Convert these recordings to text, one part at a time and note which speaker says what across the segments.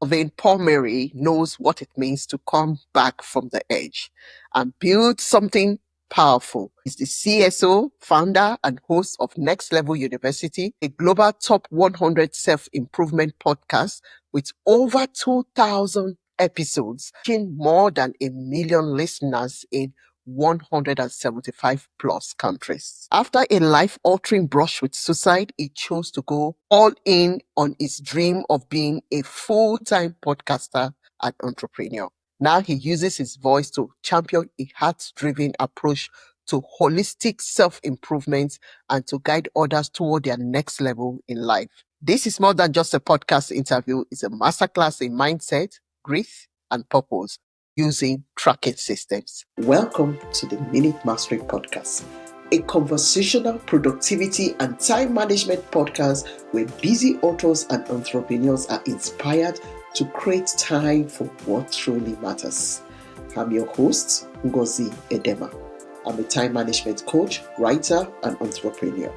Speaker 1: Kevin Palmieri knows what it means to come back from the edge and build something powerful. He's the CSO, founder, and host of Next Level University, a global top 100 self-improvement podcast with over 2,000 episodes, reaching more than 1 million listeners in 175 plus countries. After a life altering brush with suicide, he chose to go all in on his dream of being a full time podcaster and entrepreneur. Now he uses his voice to champion a heart driven approach to holistic self improvement and to guide others toward their next level in life. This is more than just a podcast interview, it's a masterclass in mindset, grit, and purpose using tracking systems. Welcome to the Minute Mastery Podcast, a conversational productivity and time management podcast where busy authors and entrepreneurs are inspired to create time for what truly matters. I'm your host, Ngozi Edema. I'm a time management coach, writer, and entrepreneur.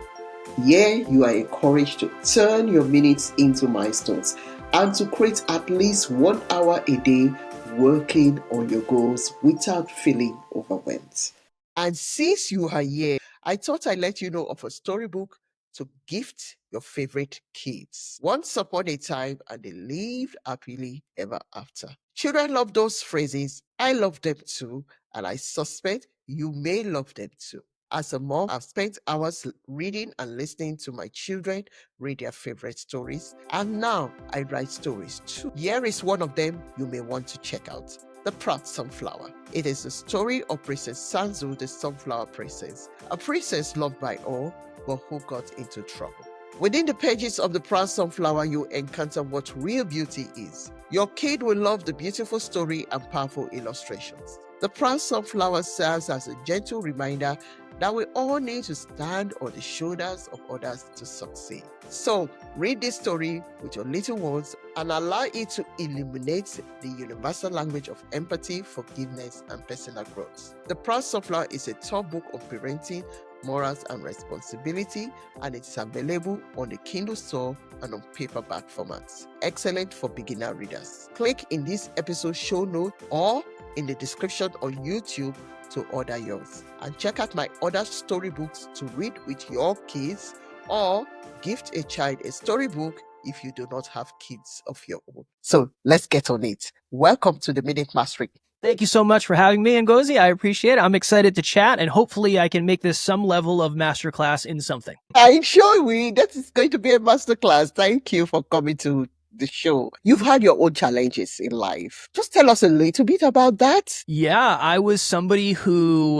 Speaker 1: Here, you are encouraged to turn your minutes into milestones and to create at least 1 hour a day working on your goals without feeling overwhelmed. And since you are here, I thought I'd let you know of a storybook to gift your favorite kids. Once upon a time, and they lived happily ever after. Children love those phrases. I love them too, and I suspect you may love them too. As a mom, I've spent hours reading and listening to my children read their favorite stories, and now I write stories too. Here is one of them you may want to check out. The Proud Sunflower. It is the story of Princess Sanzu, the Sunflower Princess, a princess loved by all, but who got into trouble. Within the pages of The Proud Sunflower, you encounter what real beauty is. Your kid will love the beautiful story and powerful illustrations. The Proud Sunflower serves as a gentle reminder that we all need to stand on the shoulders of others to succeed. So, read this story with your little ones and allow it to illuminate the universal language of empathy, forgiveness, and personal growth. The Proud Sunflower is a top book on parenting, morals, and responsibility, and it's available on the Kindle store and on paperback formats. Excellent for beginner readers. Click in this episode show note or in the description on YouTube to order yours. And check out my other storybooks to read with your kids, or gift a child a storybook if you do not have kids of your own. So let's get on it. Welcome to the Minute Mastery.
Speaker 2: Thank you so much for having me, Ngozi. I appreciate it. I'm excited to chat, and hopefully I can make this some level of masterclass in something.
Speaker 1: I'm sure that is going to be a masterclass. Thank you for coming to the show. You've had your own challenges in life. Just tell us a little bit about that.
Speaker 2: Yeah, I was somebody who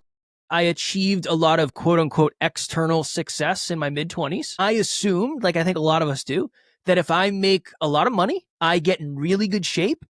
Speaker 2: I achieved a lot of quote unquote external success in my mid-20s. I assumed, like I think a lot of us do, that if I make a lot of money, I get in really good shape,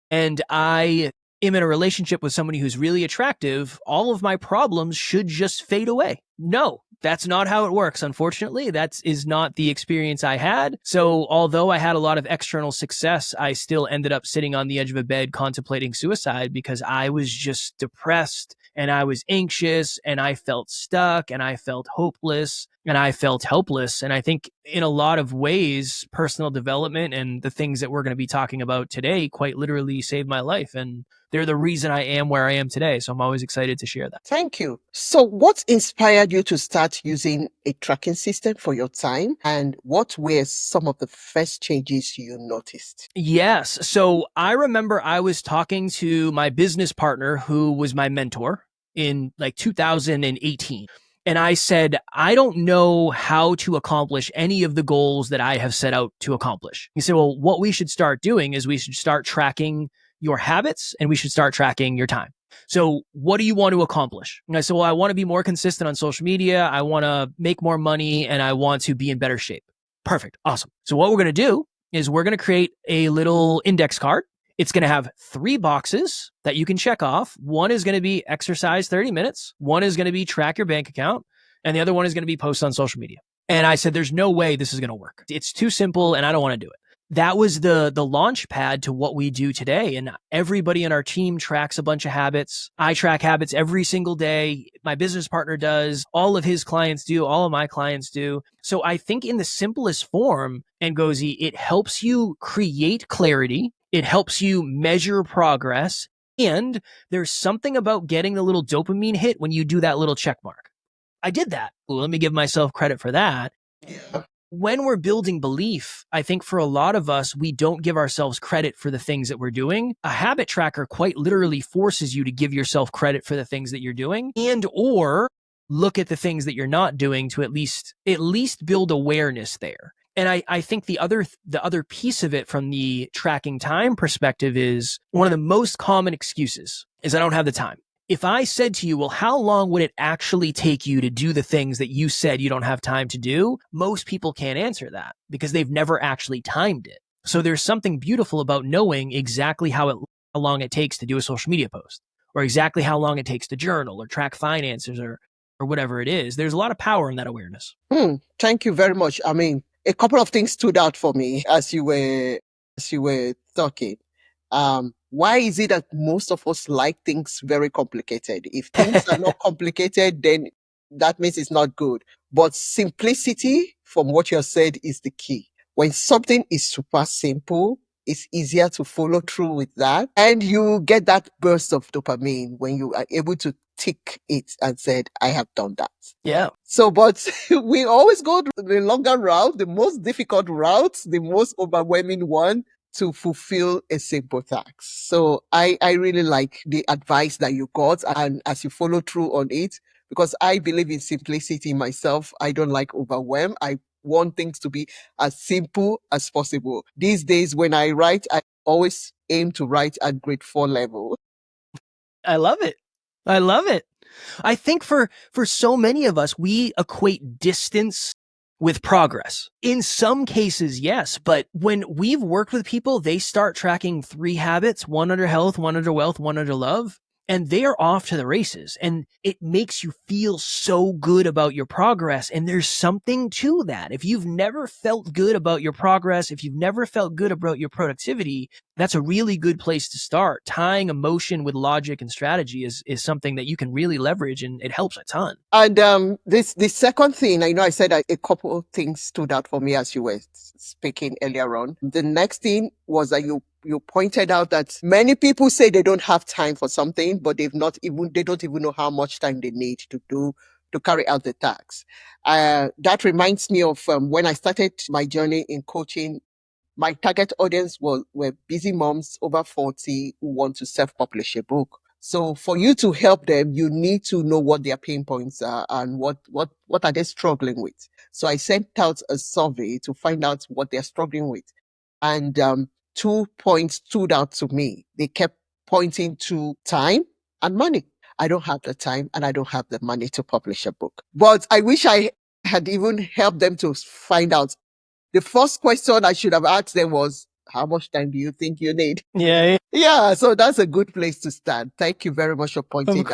Speaker 2: and I am in a relationship with somebody who's really attractive, all of my problems should just fade away. No, that's not how it works. Unfortunately, that is not the experience I had. So although I had a lot of external success, I still ended up sitting on the edge of a bed contemplating suicide because I was just depressed and I was anxious and I felt stuck and I felt hopeless and I felt helpless. And I think in a lot of ways, personal development and the things that we're going to be talking about today quite literally saved my life. And they're the reason I am where I am today. So I'm always excited to share that.
Speaker 1: Thank you. So what inspired you to start using a tracking system for your time? And what were some of the first changes you noticed?
Speaker 2: Yes. So I remember I was talking to my business partner who was my mentor in like 2018. And I said, I don't know how to accomplish any of the goals that I have set out to accomplish. He said, well, what we should start doing is we should start tracking your habits and we should start tracking your time. So what do you want to accomplish? And I said, well, I want to be more consistent on social media. I want to make more money and I want to be in better shape. Perfect. Awesome. So what we're going to do is we're going to create a little index card. It's going to have 3 boxes that you can check off. One is going to be exercise 30 minutes. One is going to be track your bank account. And the other one is going to be post on social media. And I said, there's no way this is going to work. It's too simple and I don't want to do it. That was the launch pad to what we do today. And everybody in our team tracks a bunch of habits. I track habits every single day. My business partner does. All of his clients do. All of my clients do. So I think in the simplest form, Ngozi, it helps you create clarity. It helps you measure progress. And there's something about getting the little dopamine hit when you do that little check mark. I did that. Well, let me give myself credit for that. When we're building belief, I think for a lot of us, we don't give ourselves credit for the things that we're doing. A habit tracker quite literally forces you to give yourself credit for the things that you're doing and or look at the things that you're not doing to at least build awareness there. And I think the other piece of it from the tracking time perspective is one of the most common excuses is I don't have the time. If I said to you, well, how long would it actually take you to do the things that you said you don't have time to do? Most people can't answer that because they've never actually timed it. So there's something beautiful about knowing exactly how long it takes to do a social media post or exactly how long it takes to journal or track finances or whatever it is. There's a lot of power in that awareness.
Speaker 1: Thank you very much. I mean, a couple of things stood out for me as you were talking. Why is it that most of us like things very complicated? If things are not complicated, then that means it's not good. But simplicity, from what you have said, is the key. When something is super simple, it's easier to follow through with that. And you get that burst of dopamine when you are able to tick it and said, I have done that.
Speaker 2: Yeah.
Speaker 1: So, but we always go the longer route, the most difficult route, the most overwhelming one to fulfill a simple task. So I really like the advice that you got and as you follow through on it, because I believe in simplicity myself. I don't like overwhelm. I want things to be as simple as possible. These days when I write, I always aim to write at grade 4 level.
Speaker 2: I love it. I love it. I think for so many of us, we equate distance with progress. In some cases, yes, but when we've worked with people, they start tracking 3 habits, 1 under health, 1 under wealth, 1 under love, and they are off to the races. And it makes you feel so good about your progress. And there's something to that. If you've never felt good about your progress, if you've never felt good about your productivity, that's a really good place to start. Tying emotion with logic and strategy is something that you can really leverage, and it helps a ton.
Speaker 1: And the second thing, I know I said a couple of things stood out for me as you were speaking earlier on. The next thing was that you pointed out that many people say they don't have time for something, but they don't even know how much time they need to carry out the tasks. That reminds me of when I started my journey in coaching. My target audience were busy moms over 40 who want to self-publish a book. So for you to help them, you need to know what their pain points are and what are they struggling with. So I sent out a survey to find out what they're struggling with. And 2 points stood out to me. They kept pointing to time and money. I don't have the time and I don't have the money to publish a book. But I wish I had even helped them to find out. The first question I should have asked them was, how much time do you think you need? Yeah, so that's a good place to start. Thank you very much for pointing
Speaker 2: Of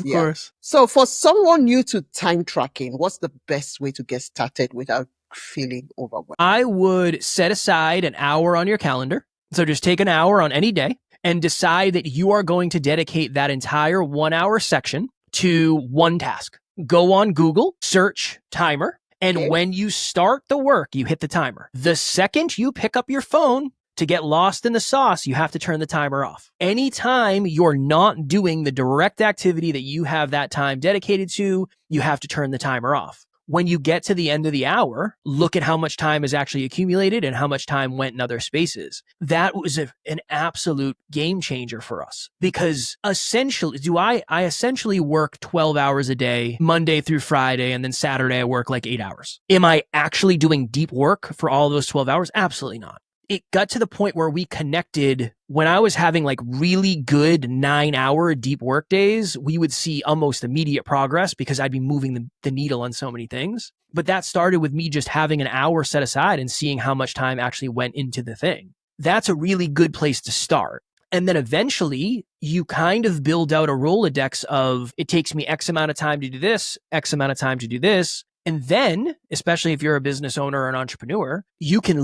Speaker 2: course.
Speaker 1: So for someone new to time tracking, what's the best way to get started without feeling overwhelmed?
Speaker 2: I would set aside an hour on your calendar. So just take an hour on any day and decide that you are going to dedicate that entire 1 hour section to one task. Go on Google, search timer. And when you start the work, you hit the timer. The second you pick up your phone to get lost in the sauce, you have to turn the timer off. Anytime you're not doing the direct activity that you have that time dedicated to, you have to turn the timer off. When you get to the end of the hour, look at how much time is actually accumulated and how much time went in other spaces. That was an absolute game changer for us because essentially, I essentially work 12 hours a day, Monday through Friday, and then Saturday I work like 8 hours. Am I actually doing deep work for all those 12 hours? Absolutely not. It got to the point where we connected when I was having like really good 9-hour deep work days. We would see almost immediate progress because I'd be moving the needle on so many things. But that started with me just having an hour set aside and seeing how much time actually went into the thing. That's a really good place to start. And then eventually you kind of build out a Rolodex of it takes me X amount of time to do this, X amount of time to do this. And then, especially if you're a business owner or an entrepreneur, you can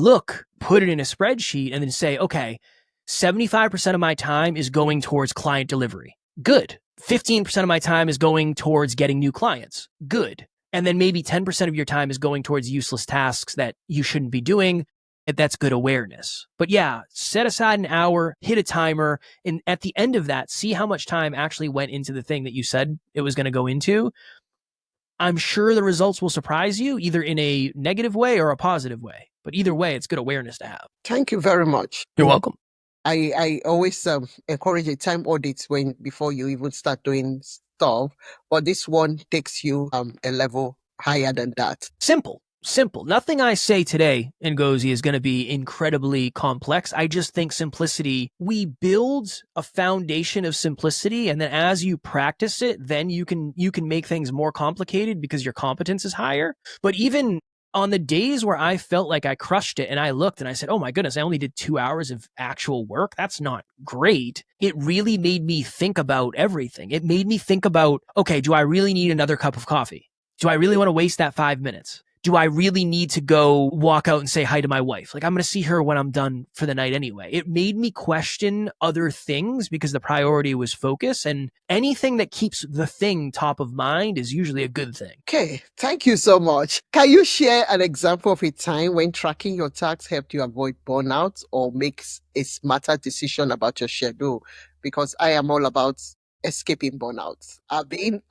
Speaker 2: put it in a spreadsheet and then say, okay, 75% of my time is going towards client delivery. Good. 15% of my time is going towards getting new clients. Good. And then maybe 10% of your time is going towards useless tasks that you shouldn't be doing. that's good awareness. But yeah, set aside an hour, hit a timer, and at the end of that, see how much time actually went into the thing that you said it was going to go into. I'm sure the results will surprise you, either in a negative way or a positive way. But either way, it's good awareness to have.
Speaker 1: Thank you very much.
Speaker 2: You're welcome.
Speaker 1: I always encourage a time audit before you even start doing stuff, but this one takes you a level higher than that.
Speaker 2: Simple. Nothing I say today, Ngozi, is going to be incredibly complex. I just think simplicity, we build a foundation of simplicity, and then as you practice it, then you can make things more complicated because your competence is higher. But even on the days where I felt like I crushed it and I looked and I said, oh my goodness, I only did 2 hours of actual work. That's not great. It really made me think about everything. It made me think about, okay, do I really need another cup of coffee? Do I really want to waste that 5 minutes? Do I really need to go walk out and say hi to my wife? Like, I'm going to see her when I'm done for the night anyway. It made me question other things because the priority was focus, and anything that keeps the thing top of mind is usually a good thing.
Speaker 1: Okay, thank you so much. Can you share an example of a time when tracking your tasks helped you avoid burnout or makes a smarter decision about your schedule? Because I am all about escaping burnout. I've been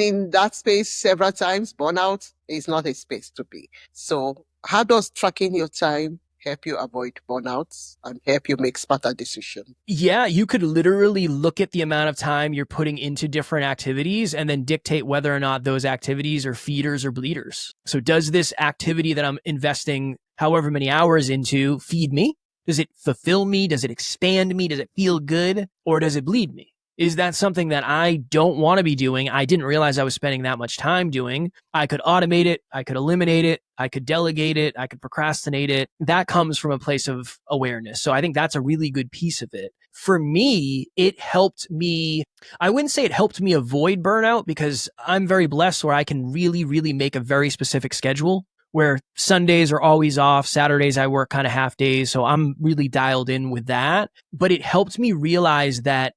Speaker 1: in that space several times. Burnout is not a space to be. So how does tracking your time help you avoid burnouts and help you make smarter decisions?
Speaker 2: Yeah, you could literally look at the amount of time you're putting into different activities and then dictate whether or not those activities are feeders or bleeders. So does this activity that I'm investing however many hours into feed me? Does it fulfill me? Does it expand me? Does it feel good? Or does it bleed me? Is that something that I don't want to be doing? I didn't realize I was spending that much time doing. I could automate it. I could eliminate it. I could delegate it. I could procrastinate it. That comes from a place of awareness. So I think that's a really good piece of it. For me, it helped me. I wouldn't say it helped me avoid burnout because I'm very blessed where I can really, really make a very specific schedule where Sundays are always off. Saturdays I work kind of half days. So I'm really dialed in with that. But it helped me realize that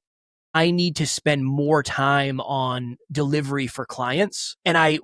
Speaker 2: I need to spend more time on delivery for clients. And I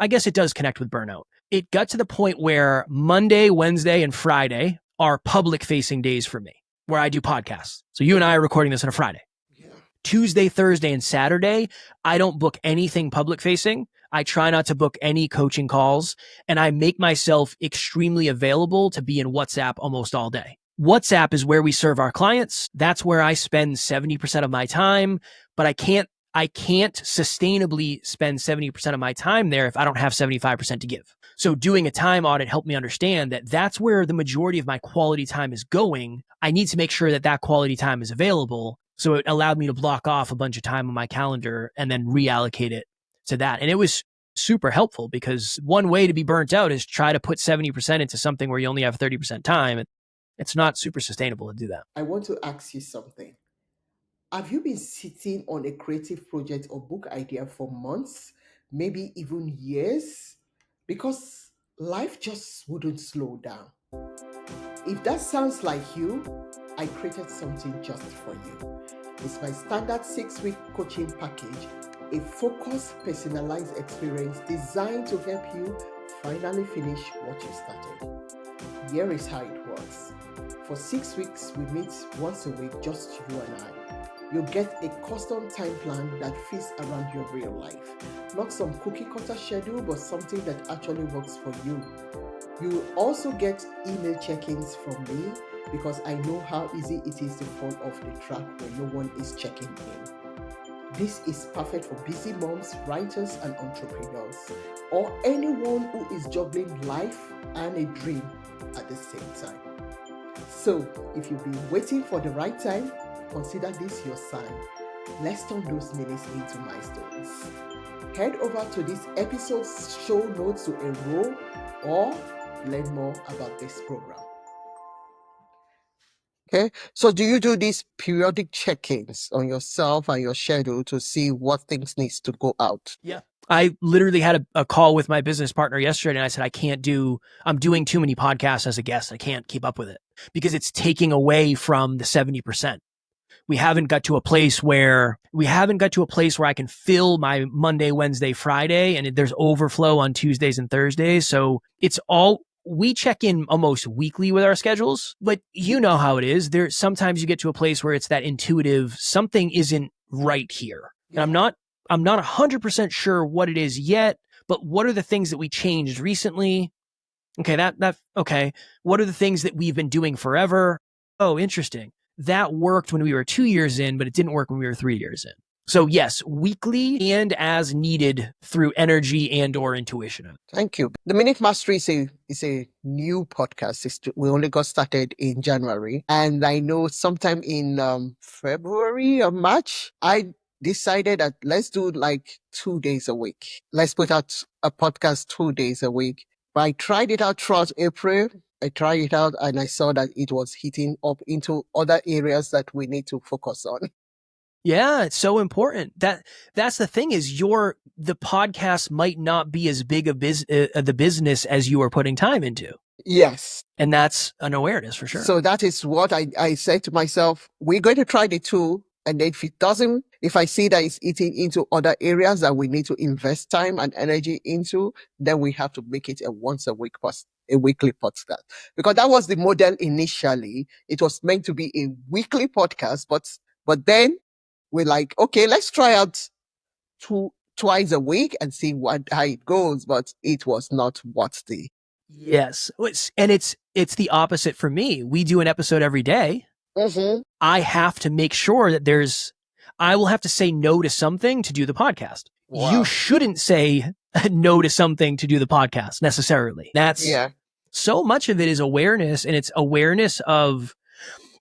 Speaker 2: guess it does connect with burnout. It got to the point where Monday, Wednesday, and Friday are public facing days for me where I do podcasts. So you and I are recording this on a Friday. Yeah. Tuesday, Thursday, and Saturday, I don't book anything public facing. I try not to book any coaching calls, and I make myself extremely available to be in WhatsApp almost all day. WhatsApp is where we serve our clients. That's where I spend 70% of my time, but I can't sustainably spend 70% of my time there if I don't have 75% to give. So doing a time audit helped me understand that that's where the majority of my quality time is going. I need to make sure that that quality time is available. So it allowed me to block off a bunch of time on my calendar and then reallocate it to that. And it was super helpful because one way to be burnt out is try to put 70% into something where you only have 30% time. It's not super sustainable to do that.
Speaker 1: I want to ask you something. Have you been sitting on a creative project or book idea for months, maybe even years? Because life just wouldn't slow down. If that sounds like you, I created something just for you. It's my standard 6-week coaching package, a focused, personalized experience designed to help you finally finish what you started. Here is how it works. For 6 weeks, we meet once a week, just you and I. You'll get a custom time plan that fits around your real life. Not some cookie cutter schedule, but something that actually works for you. You will also get email check-ins from me because I know how easy it is to fall off the track when no one is checking in. This is perfect for busy moms, writers, and entrepreneurs, or anyone who is juggling life and a dream at the same time. So, if you've been waiting for the right time, consider this your sign. Let's turn those minutes into milestones. Head over to this episode's show notes to enroll or learn more about this program. Okay, so do you do these periodic check-ins on yourself and your schedule to see what things needs to go out?
Speaker 2: Yeah. I literally had a call with my business partner yesterday and I said, I'm doing too many podcasts as a guest. I can't keep up with it because it's taking away from the 70%. We haven't got to a place where I can fill my Monday, Wednesday, Friday, and there's overflow on Tuesdays and Thursdays. So it's all we check in almost weekly with our schedules, but you know how it is. There sometimes you get to a place where it's that intuitive, something isn't right here. And I'm not 100% sure what it is yet, but what are the things that we changed recently? Okay, okay. What are the things that we've been doing forever? Oh, interesting. That worked when we were 2 years in, but it didn't work when we were 3 years in. So yes, weekly and as needed through energy and or intuition.
Speaker 1: Thank you. The Minute Mastery is a new podcast. We only got started in January. And I know sometime in February or March, I decided that let's do like 2 days a week. Let's put out a podcast 2 days a week. But I tried it out throughout April. I tried it out and I saw that it was hitting up into other areas that we need to focus on.
Speaker 2: Yeah, it's so important. That's the thing is the podcast might not be as big the business as you are putting time into.
Speaker 1: Yes.
Speaker 2: And that's an awareness for sure.
Speaker 1: So that is what I said to myself. We're going to try the two. And then if I see that it's eating into other areas that we need to invest time and energy into, then we have to make it a weekly podcast. Because that was the model initially. It was meant to be a weekly podcast, but then we're like, okay, let's try out twice a week and see how it goes. But it was not what the.
Speaker 2: Yes. And it's the opposite for me. We do an episode every day.
Speaker 1: Mm-hmm.
Speaker 2: I have to make sure that I will have to say no to something to do the podcast. Wow. You shouldn't say no to something to do the podcast necessarily. So much of it is awareness, and it's awareness of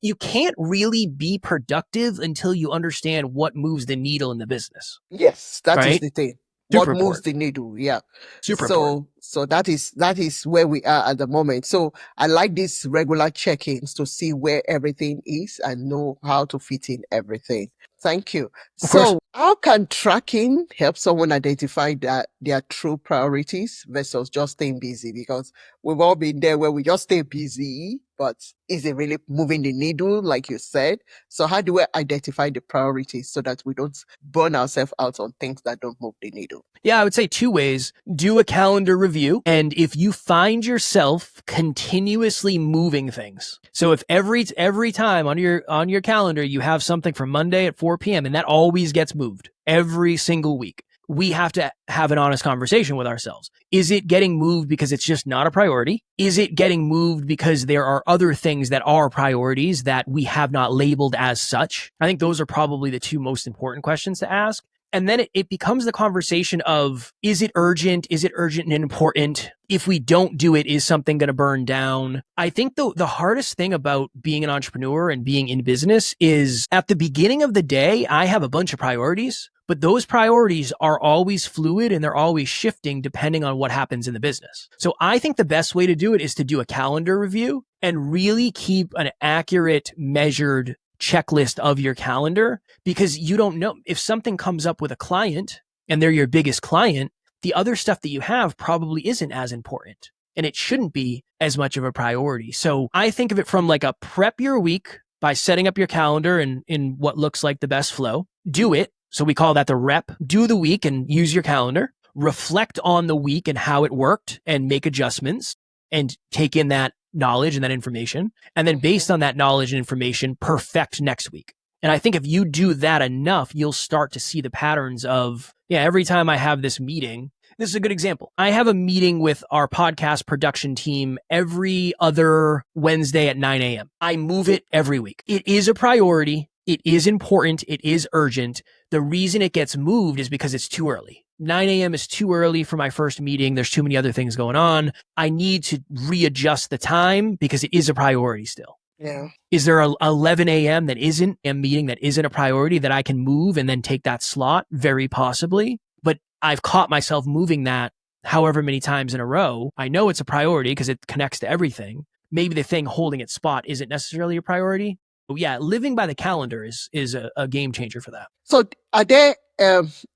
Speaker 2: you can't really be productive until you understand what moves the needle in the business.
Speaker 1: Yes, that is the thing.
Speaker 2: Super
Speaker 1: what moves the needle, yeah.
Speaker 2: Super important.
Speaker 1: So that is where we are at the moment. So I like these regular check-ins to see where everything is and know how to fit in everything. Thank you. So how can tracking help someone identify their true priorities versus just staying busy? Because we've all been there where we just stay busy, but is it really moving the needle, like you said? So how do we identify the priorities so that we don't burn ourselves out on things that don't move the needle?
Speaker 2: Yeah, I would say 2 ways. Do a calendar review. And if you find yourself continuously moving things, so if every time on your calendar, you have something for Monday at 4 p.m. and that always gets moved every single week, we have to have an honest conversation with ourselves. Is it getting moved because it's just not a priority? Is it getting moved because there are other things that are priorities that we have not labeled as such? I think those are probably the 2 most important questions to ask. And then it becomes the conversation of, is it urgent? Is it urgent and important? If we don't do it, is something going to burn down? I think the hardest thing about being an entrepreneur and being in business is at the beginning of the day, I have a bunch of priorities, but those priorities are always fluid and they're always shifting depending on what happens in the business. So I think the best way to do it is to do a calendar review and really keep an accurate, measured checklist of your calendar, because you don't know if something comes up with a client and they're your biggest client, the other stuff that you have probably isn't as important and it shouldn't be as much of a priority. So I think of it from like a prep your week by setting up your calendar in what looks like the best flow. Do it. So we call that the rep. Do the week and use your calendar. Reflect on the week and how it worked and make adjustments and take in that knowledge and that information. And then based on that knowledge and information, perfect next week. And I think if you do that enough, you'll start to see the patterns of, every time I have this meeting, this is a good example. I have a meeting with our podcast production team every other Wednesday at 9 a.m. I move it every week. It is a priority. It is important. It is urgent. The reason it gets moved is because it's too early. 9 a.m. is too early for my first meeting. There's too many other things going on. I need to readjust the time because it is a priority still.
Speaker 1: Yeah.
Speaker 2: Is there a 11 a.m. that isn't a meeting that isn't a priority that I can move and then take that slot? Very possibly. But I've caught myself moving that however many times in a row. I know it's a priority because it connects to everything. Maybe the thing holding its spot isn't necessarily a priority. But yeah, living by the calendar is a game changer for that.
Speaker 1: So are there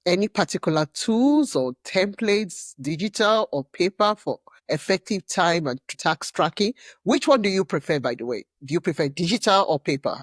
Speaker 1: any particular tools or templates, digital or paper, for effective time and task tracking? Which one do you prefer, by the way? Do you prefer digital or paper?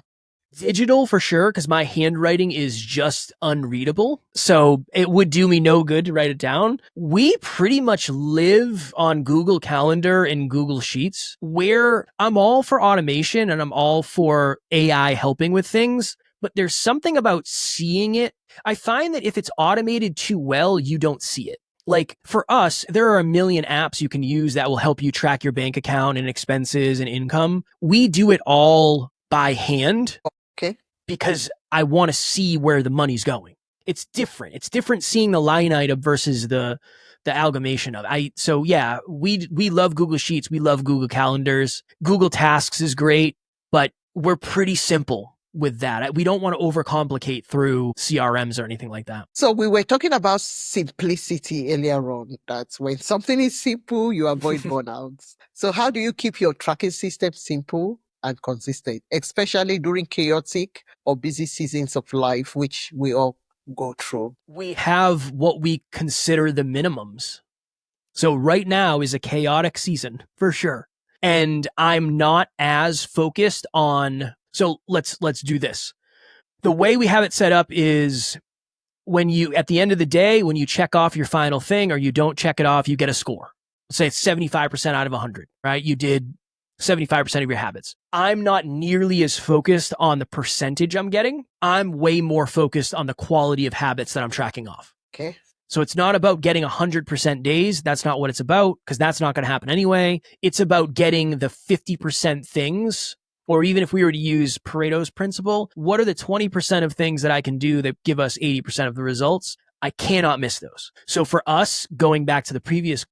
Speaker 2: Digital for sure, because my handwriting is just unreadable. So it would do me no good to write it down. We pretty much live on Google Calendar and Google Sheets, where I'm all for automation and I'm all for AI helping with things. But there's something about seeing it. I find that if it's automated too well, you don't see it. Like for us, there are a million apps you can use that will help you track your bank account and expenses and income. We do it all by hand.
Speaker 1: Okay.
Speaker 2: Because I want to see where the money's going. It's different. It's different seeing the line item versus the amalgamation of. So yeah, we love Google Sheets, we love Google Calendars. Google Tasks is great, but we're pretty simple with that. We don't want to overcomplicate through CRMs or anything like that.
Speaker 1: So we were talking about simplicity earlier on, that when something is simple, you avoid burnouts. So how do you keep your tracking system simple and consistent, especially during chaotic or busy seasons of life, which we all go through?
Speaker 2: We have what we consider the minimums. So right now is a chaotic season for sure. And I'm not as focused on, so let's do this. The way we have it set up is when you, at the end of the day, when you check off your final thing or you don't check it off, you get a score. Let's say it's 75% out of 100, right? You did 75% of your habits. I'm not nearly as focused on the percentage I'm getting. I'm way more focused on the quality of habits that I'm tracking off.
Speaker 1: Okay.
Speaker 2: So it's not about getting 100% days. That's not what it's about, because that's not going to happen anyway. It's about getting the 50% things, or even if we were to use Pareto's principle, what are the 20% of things that I can do that give us 80% of the results? I cannot miss those. So for us, going back to the previous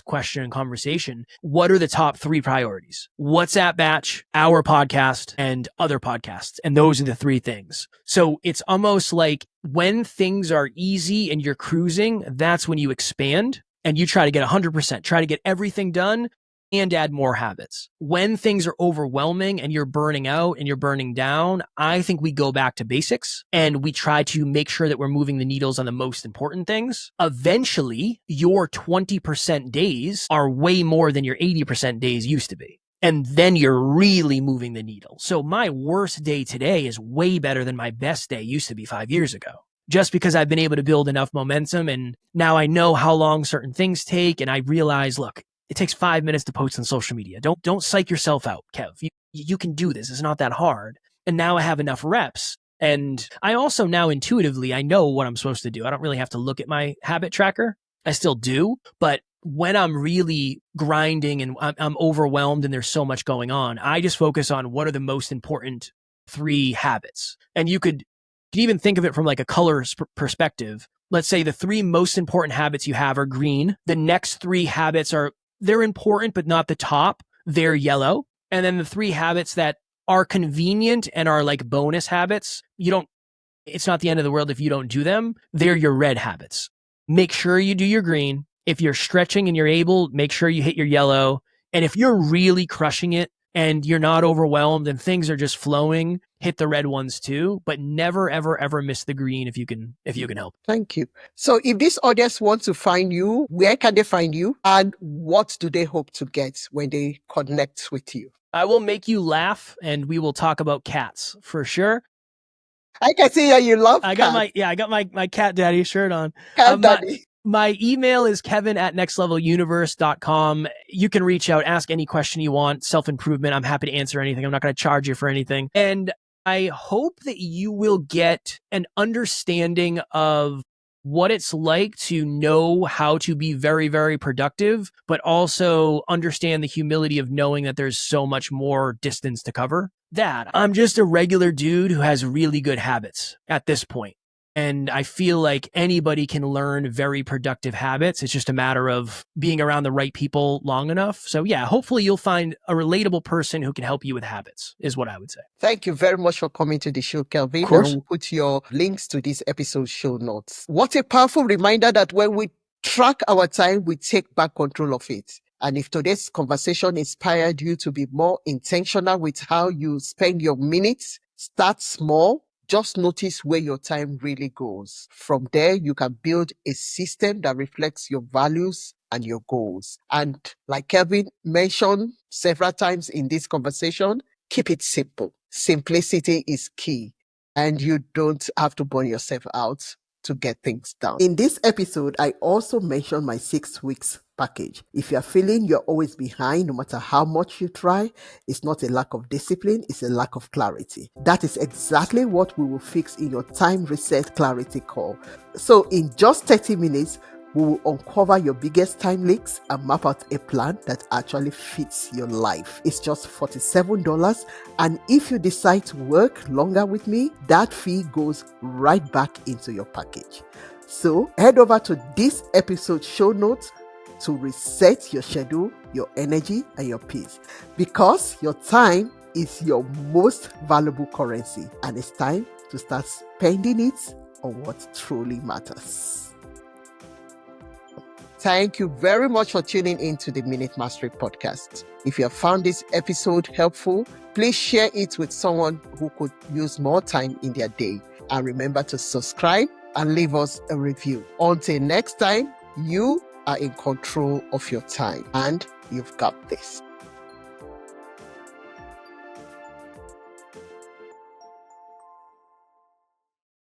Speaker 2: question and conversation, what are the top 3 priorities? WhatsApp batch, our podcast, and other podcasts. And those are the 3 things. So it's almost like when things are easy and you're cruising, that's when you expand and you try to get 100%, try to get everything done and add more habits. When things are overwhelming and you're burning out and you're burning down, I think we go back to basics and we try to make sure that we're moving the needles on the most important things. Eventually, your 20% days are way more than your 80% days used to be. And then you're really moving the needle. So my worst day today is way better than my best day used to be 5 years ago. Just because I've been able to build enough momentum and now I know how long certain things take and I realize, look, it takes 5 minutes to post on social media. Don't psych yourself out, Kev. You can do this. It's not that hard. And now I have enough reps. And I also now intuitively, I know what I'm supposed to do. I don't really have to look at my habit tracker. I still do. But when I'm really grinding and I'm overwhelmed and there's so much going on, I just focus on what are the most important 3 habits. And you could even think of it from like a color perspective. Let's say the 3 most important habits you have are green. The next 3 habits they're important, but not the top. They're yellow. And then the 3 habits that are convenient and are like bonus habits, it's not the end of the world if you don't do them. They're your red habits. Make sure you do your green. If you're stretching and you're able, make sure you hit your yellow. And if you're really crushing it and you're not overwhelmed and things are just flowing, hit the red ones too, but never, ever, ever miss the green if you can help.
Speaker 1: Thank you. So if this audience wants to find you, where can they find you? And what do they hope to get when they connect with you?
Speaker 2: I will make you laugh and we will talk about cats for sure.
Speaker 1: I can see how you love
Speaker 2: I
Speaker 1: cats.
Speaker 2: got my cat daddy shirt on.
Speaker 1: Cat daddy.
Speaker 2: My email is kevin@nextleveluniverse.com. You can reach out, ask any question you want, self-improvement. I'm happy to answer anything. I'm not going to charge you for anything. And I hope that you will get an understanding of what it's like to know how to be very, very productive, but also understand the humility of knowing that there's so much more distance to cover. That I'm just a regular dude who has really good habits at this point. And I feel like anybody can learn very productive habits. It's just a matter of being around the right people long enough. So yeah, hopefully you'll find a relatable person who can help you with habits, is what I would say.
Speaker 1: Thank you very much for coming to the show, Kelvin.
Speaker 2: Of course.
Speaker 1: And we'll put your links to this episode show notes. What a powerful reminder that when we track our time, we take back control of it. And if today's conversation inspired you to be more intentional with how you spend your minutes, start small. Just notice where your time really goes. From there, you can build a system that reflects your values and your goals. And like Kevin mentioned several times in this conversation, keep it simple. Simplicity is key, and you don't have to burn yourself out to get things done. In this episode, I also mentioned my 6 weeks package. If you're feeling you're always behind, no matter how much you try, it's not a lack of discipline, it's a lack of clarity. That is exactly what we will fix in your time reset clarity call. So in just 30 minutes, we will uncover your biggest time leaks and map out a plan that actually fits your life. It's just $47. And if you decide to work longer with me, that fee goes right back into your package. So head over to this episode show notes to reset your schedule, your energy, and your peace. Because your time is your most valuable currency, and it's time to start spending it on what truly matters. Thank you very much for tuning into the Minute Mastery Podcast. If you have found this episode helpful, please share it with someone who could use more time in their day. And remember to subscribe and leave us a review. Until next time, you are in control of your time and you've got this.